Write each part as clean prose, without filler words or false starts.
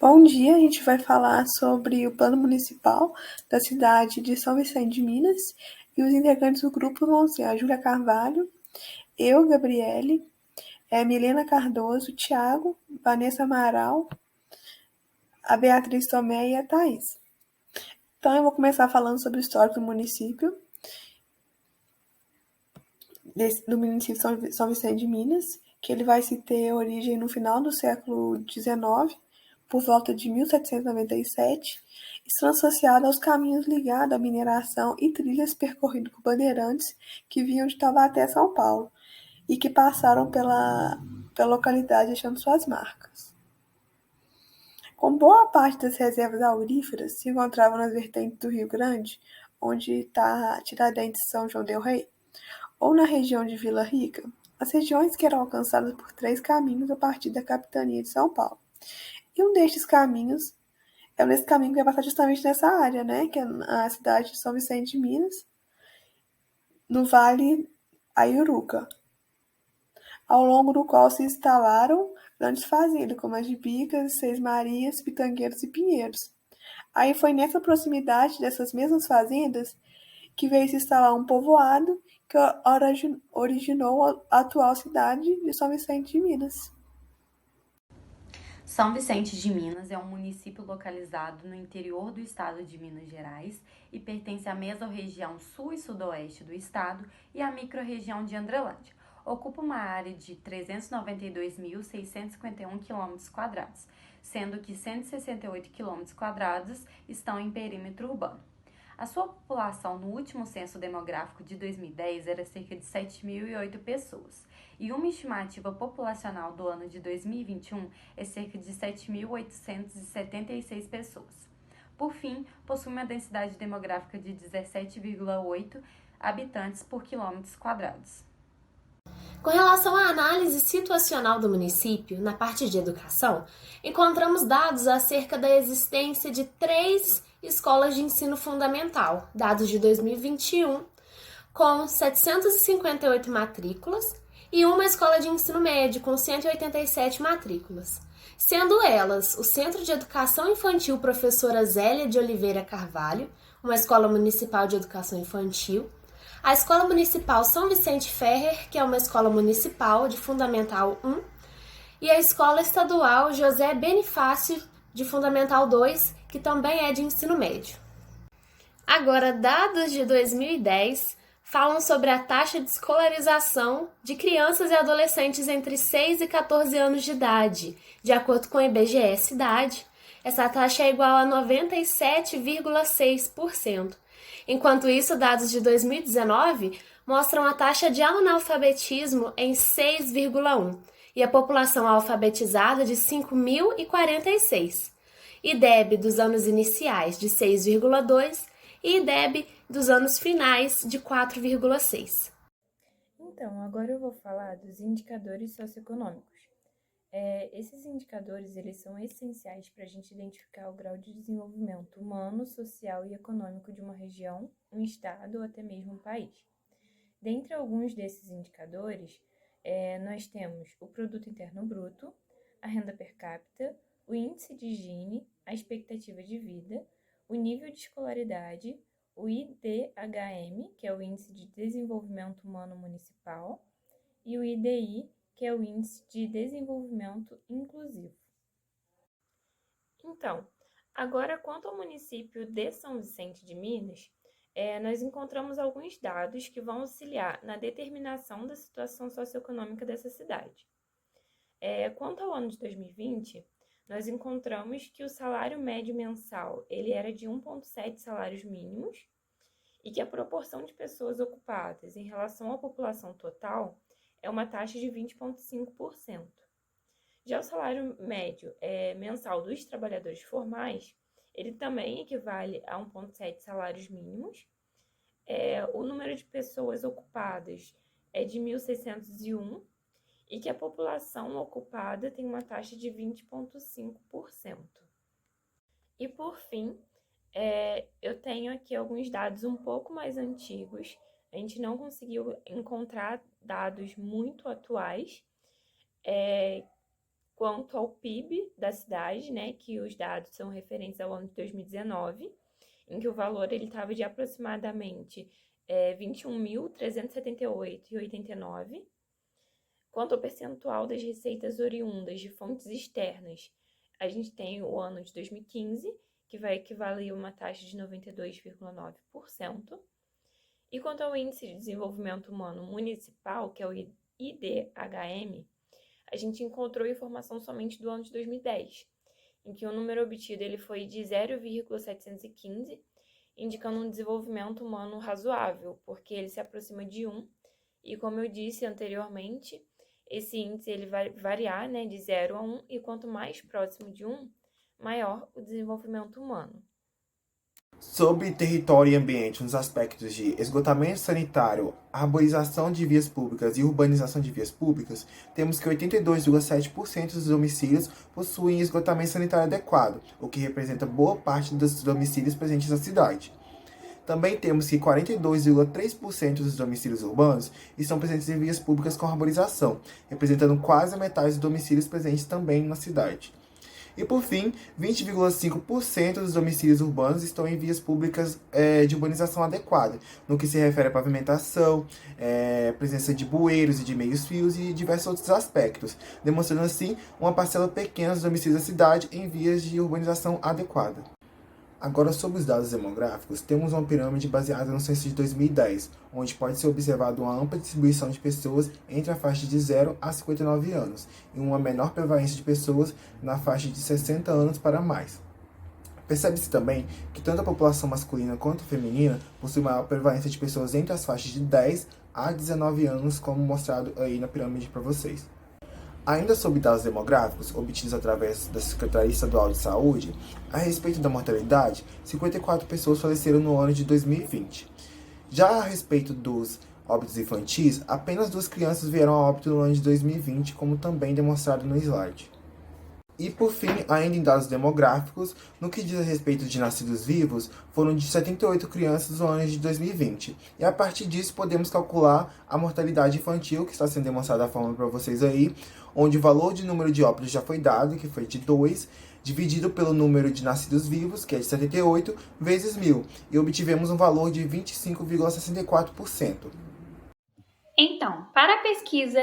Bom dia, a gente vai falar sobre o plano municipal da cidade de São Vicente de Minas e os integrantes do grupo vão ser a Júlia Carvalho, eu, Gabriele, Milena Cardoso, Thiago, Vanessa Amaral, a Beatriz Tomé e a Thaís. Então eu vou começar falando sobre o histórico do município, do município de São Vicente de Minas, que ele vai se ter origem no final do século XIX, por volta de 1797, estão associados aos caminhos ligados à mineração e trilhas percorridos por bandeirantes que vinham de Taubaté a São Paulo e que passaram pela localidade deixando suas marcas. Com boa parte das reservas auríferas se encontravam nas vertentes do Rio Grande, onde está Tiradentes e São João del Rei, ou na região de Vila Rica, as regiões que eram alcançadas por 3 caminhos a partir da capitania de São Paulo. E um destes caminhos é esse caminho que vai passar justamente nessa área, né? Que é a cidade de São Vicente de Minas, no Vale Aiuruca, ao longo do qual se instalaram grandes fazendas, como as de Bicas, Seis Marias, Pitangueiros e Pinheiros. Aí foi nessa proximidade dessas mesmas fazendas que veio se instalar um povoado que originou a atual cidade de São Vicente de Minas. São Vicente de Minas é um município localizado no interior do estado de Minas Gerais e pertence à mesorregião sul e sudoeste do estado e à microrregião de Andrelândia. Ocupa uma área de 392.651 km², sendo que 168 km² estão em perímetro urbano. A sua população no último censo demográfico de 2010 era cerca de 7.008 pessoas, e uma estimativa populacional do ano de 2021 é cerca de 7.876 pessoas. Por fim, possui uma densidade demográfica de 17,8 habitantes por quilômetros quadrados. Com relação à análise situacional do município, na parte de educação, encontramos dados acerca da existência de 3 escolas de ensino fundamental, dados de 2021, com 758 matrículas, e uma escola de ensino médio, com 187 matrículas, sendo elas o Centro de Educação Infantil Professora Zélia de Oliveira Carvalho, uma escola municipal de educação infantil, a Escola Municipal São Vicente Ferrer, que é uma escola municipal de Fundamental 1, e a Escola Estadual José Benifácio de Fundamental 2, que também é de ensino médio. Agora, dados de 2010 falam sobre a taxa de escolarização de crianças e adolescentes entre 6 e 14 anos de idade. De acordo com o IBGE Cidade, essa taxa é igual a 97,6%. Enquanto isso, dados de 2019 mostram a taxa de analfabetismo em 6,1% e a população alfabetizada de 5.046, IDEB dos anos iniciais de 6,2% e IDEB dos anos finais de 4,6%. Então, agora eu vou falar dos indicadores socioeconômicos. Esses indicadores eles são essenciais para a gente identificar o grau de desenvolvimento humano, social e econômico de uma região, um estado ou até mesmo um país. Dentre alguns desses indicadores, nós temos o Produto Interno Bruto, a renda per capita, o índice de Gini, a expectativa de vida, o nível de escolaridade, o IDHM, que é o Índice de Desenvolvimento Humano Municipal, e o IDI, que é o Índice de Desenvolvimento Inclusivo. Então, agora quanto ao município de São Vicente de Minas, nós encontramos alguns dados que vão auxiliar na determinação da situação socioeconômica dessa cidade. Quanto ao ano de 2020, nós encontramos que o salário médio mensal ele era de 1,7 salários mínimos e que a proporção de pessoas ocupadas em relação à população total é uma taxa de 20,5%. Já o salário médio mensal dos trabalhadores formais, ele também equivale a 1,7 salários mínimos. O número de pessoas ocupadas é de 1.601 e que a população ocupada tem uma taxa de 20,5%. E por fim, eu tenho aqui alguns dados um pouco mais antigos. A gente não conseguiu encontrar dados muito atuais, quanto ao PIB da cidade, né, que os dados são referentes ao ano de 2019, em que o valor ele estava de aproximadamente 21.378,89. Quanto ao percentual das receitas oriundas de fontes externas, a gente tem o ano de 2015, que vai equivaler a uma taxa de 92,9%. E quanto ao Índice de Desenvolvimento Humano Municipal, que é o IDHM, a gente encontrou informação somente do ano de 2010, em que o número obtido ele foi de 0,715, indicando um desenvolvimento humano razoável, porque ele se aproxima de 1, e como eu disse anteriormente, esse índice ele vai variar, né, de 0 a 1, e quanto mais próximo de 1, maior o desenvolvimento humano. Sobre território e ambiente nos aspectos de esgotamento sanitário, arborização de vias públicas e urbanização de vias públicas, temos que 82,7% dos domicílios possuem esgotamento sanitário adequado, o que representa boa parte dos domicílios presentes na cidade. Também temos que 42,3% dos domicílios urbanos estão presentes em vias públicas com arborização, representando quase a metade dos domicílios presentes também na cidade. E por fim, 20,5% dos domicílios urbanos estão em vias públicas de urbanização adequada, no que se refere à pavimentação, presença de bueiros e de meios-fios e diversos outros aspectos, demonstrando assim uma parcela pequena dos domicílios da cidade em vias de urbanização adequada. Agora, sobre os dados demográficos, temos uma pirâmide baseada no censo de 2010, onde pode ser observado uma ampla distribuição de pessoas entre a faixa de 0 a 59 anos e uma menor prevalência de pessoas na faixa de 60 anos para mais. Percebe-se também que tanto a população masculina quanto a feminina possui maior prevalência de pessoas entre as faixas de 10 a 19 anos, como mostrado aí na pirâmide para vocês. Ainda sobre dados demográficos, obtidos através da Secretaria Estadual de Saúde, a respeito da mortalidade, 54 pessoas faleceram no ano de 2020. Já a respeito dos óbitos infantis, apenas 2 crianças vieram a óbito no ano de 2020, como também demonstrado no slide. E por fim, ainda em dados demográficos, no que diz a respeito de nascidos vivos, foram de 78 crianças no ano de 2020. E a partir disso podemos calcular a mortalidade infantil, que está sendo demonstrada da forma para vocês aí, onde o valor de número de óbitos já foi dado, que foi de 2, dividido pelo número de nascidos vivos, que é de 78, vezes 1.000, e obtivemos um valor de 25,64%. Então, para a pesquisa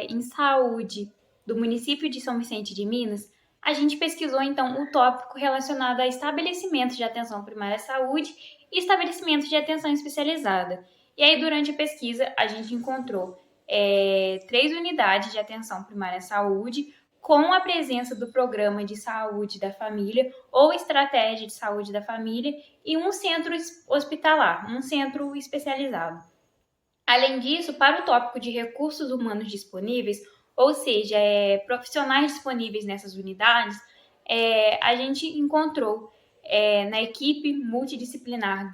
em saúde do município de São Vicente de Minas, a gente pesquisou então o tópico relacionado a estabelecimentos de atenção primária à saúde e estabelecimentos de atenção especializada. E aí, durante a pesquisa, a gente encontrou 3 unidades de atenção primária à saúde, com a presença do Programa de Saúde da Família ou Estratégia de Saúde da Família, e um centro hospitalar, um centro especializado. Além disso, para o tópico de recursos humanos disponíveis, ou seja, profissionais disponíveis nessas unidades, a gente encontrou na equipe multidisciplinar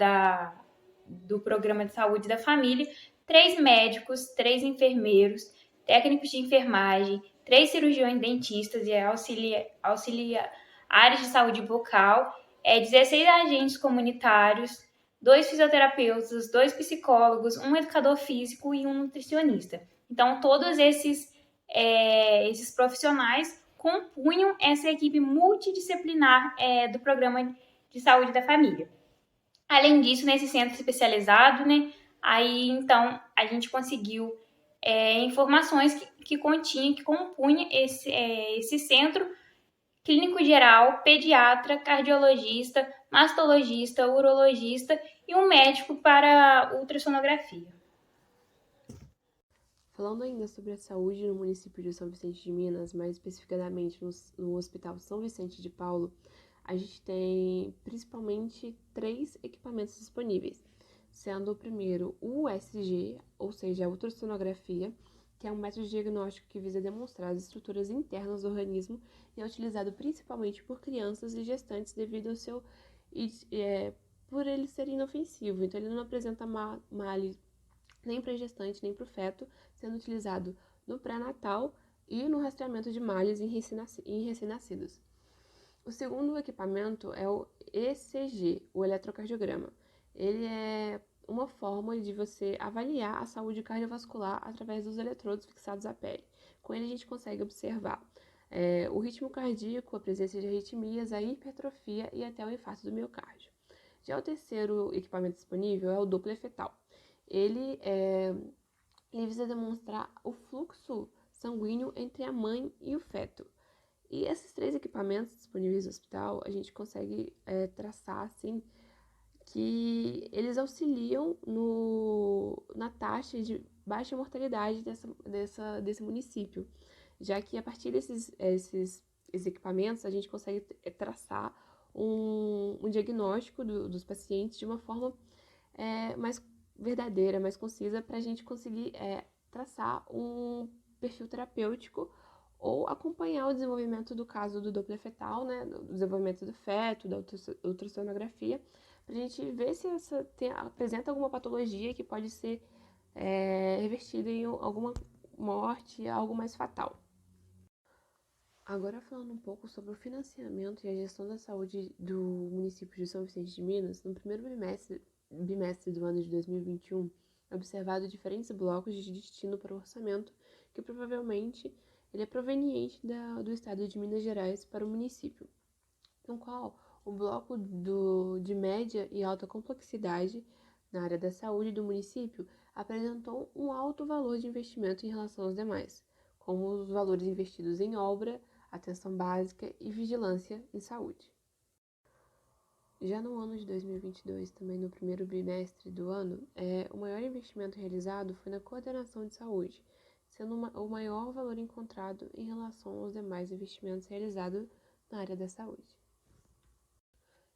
do Programa de Saúde da Família 3 médicos, 3 enfermeiros, técnicos de enfermagem, 3 cirurgiões dentistas e auxiliares de saúde bucal, 16 agentes comunitários, 2 fisioterapeutas, 2 psicólogos, um educador físico e um nutricionista. Então, todos esses profissionais compunham essa equipe multidisciplinar do Programa de Saúde da Família. Além disso, nesse centro especializado, né, aí então a gente conseguiu informações que compunha esse centro: clínico geral, pediatra, cardiologista, mastologista, urologista e um médico para ultrassonografia. Falando ainda sobre a saúde no município de São Vicente de Minas, mais especificadamente no Hospital São Vicente de Paulo, a gente tem principalmente 3 equipamentos disponíveis, sendo o primeiro o USG, ou seja, a ultrassonografia, que é um método de diagnóstico que visa demonstrar as estruturas internas do organismo e é utilizado principalmente por crianças e gestantes devido ao seu por ele ser inofensivo. Então, ele não apresenta male nem para a gestante nem para o feto, sendo utilizado no pré-natal e no rastreamento de males em recém-nascidos. O segundo equipamento é o ECG, o eletrocardiograma. Ele é uma forma de você avaliar a saúde cardiovascular através dos eletrodos fixados à pele. Com ele a gente consegue observar o ritmo cardíaco, a presença de arritmias, a hipertrofia e até o infarto do miocárdio. Já o terceiro equipamento disponível é o Doppler fetal. Ele visa demonstrar o fluxo sanguíneo entre a mãe e o feto. E esses 3 equipamentos disponíveis no hospital, a gente consegue traçar, assim, que eles auxiliam na taxa de baixa mortalidade desse município, já que a partir desses equipamentos a gente consegue traçar um diagnóstico dos pacientes de uma forma mais verdadeira, mais concisa, para a gente conseguir traçar um perfil terapêutico ou acompanhar o desenvolvimento do caso do Doppler fetal, né, do desenvolvimento do feto, da ultrassonografia, para a gente ver se apresenta alguma patologia que pode ser revertida em alguma morte, algo mais fatal. Agora falando um pouco sobre o financiamento e a gestão da saúde do município de São Vicente de Minas, no primeiro bimestre do ano de 2021, é observado diferentes blocos de destino para o orçamento, que provavelmente ele é proveniente do estado de Minas Gerais para o município, no qual o bloco de média e alta complexidade na área da saúde do município apresentou um alto valor de investimento em relação aos demais, como os valores investidos em obra, atenção básica e vigilância em saúde. Já no ano de 2022, também no primeiro bimestre do ano, o maior investimento realizado foi na coordenação de saúde, sendo o maior valor encontrado em relação aos demais investimentos realizados na área da saúde.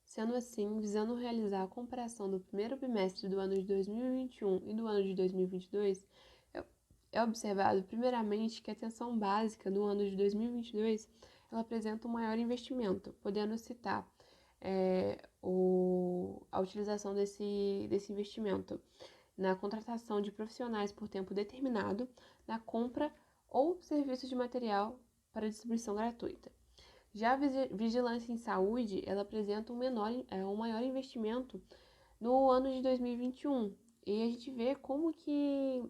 Sendo assim, visando realizar a comparação do primeiro bimestre do ano de 2021 e do ano de 2022, é observado primeiramente que a atenção básica no ano de 2022 ela apresenta um maior investimento, podendo citar a utilização desse investimento na contratação de profissionais por tempo determinado, na compra ou serviço de material para distribuição gratuita. Já a vigilância em saúde, ela apresenta um maior investimento no ano de 2021. E a gente vê como que,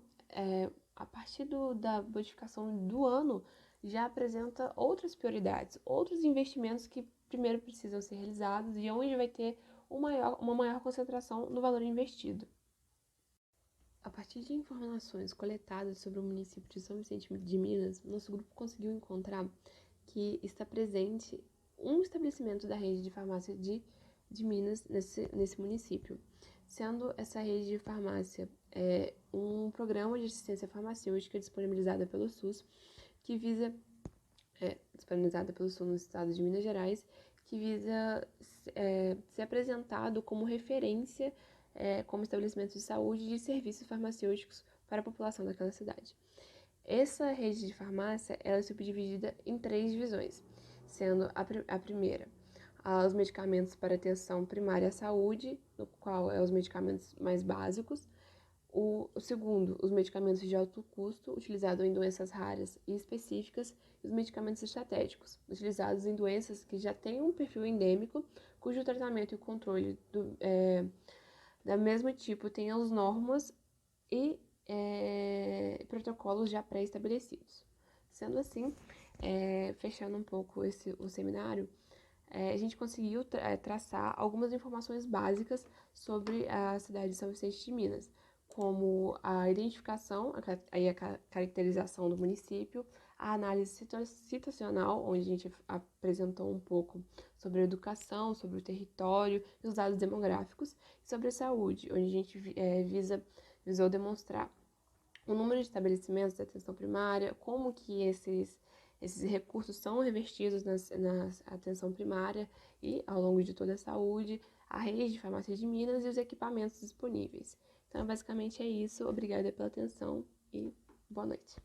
a partir da modificação do ano, já apresenta outras prioridades, outros investimentos que primeiro precisam ser realizados e onde vai ter uma maior concentração no valor investido. A partir de informações coletadas sobre o município de São Vicente de Minas, nosso grupo conseguiu encontrar que está presente um estabelecimento da rede de farmácia de Minas nesse município, sendo essa rede de farmácia um programa de assistência farmacêutica disponibilizada pelo SUS, que visa, disponibilizada pelo SUS no estado de Minas Gerais, que visa ser apresentado como referência como estabelecimento de saúde e de serviços farmacêuticos para a população daquela cidade. Essa rede de farmácia ela é subdividida em 3 divisões, sendo a primeira os medicamentos para atenção primária à saúde, no qual os medicamentos mais básicos. O segundo, os medicamentos de alto custo, utilizados em doenças raras e específicas, e os medicamentos estratégicos, utilizados em doenças que já têm um perfil endêmico, cujo tratamento e controle da mesmo tipo tem as normas e protocolos já pré-estabelecidos. Sendo assim, fechando um pouco o seminário, a gente conseguiu traçar algumas informações básicas sobre a cidade de São Vicente de Minas, como a identificação e a caracterização do município, a análise situacional, onde a gente apresentou um pouco sobre a educação, sobre o território e os dados demográficos, e sobre a saúde, onde a gente visou demonstrar o número de estabelecimentos de atenção primária, como que esses recursos são revertidos na atenção primária e ao longo de toda a saúde, a rede de farmácia de Minas e os equipamentos disponíveis. Então, basicamente é isso. Obrigada pela atenção e boa noite.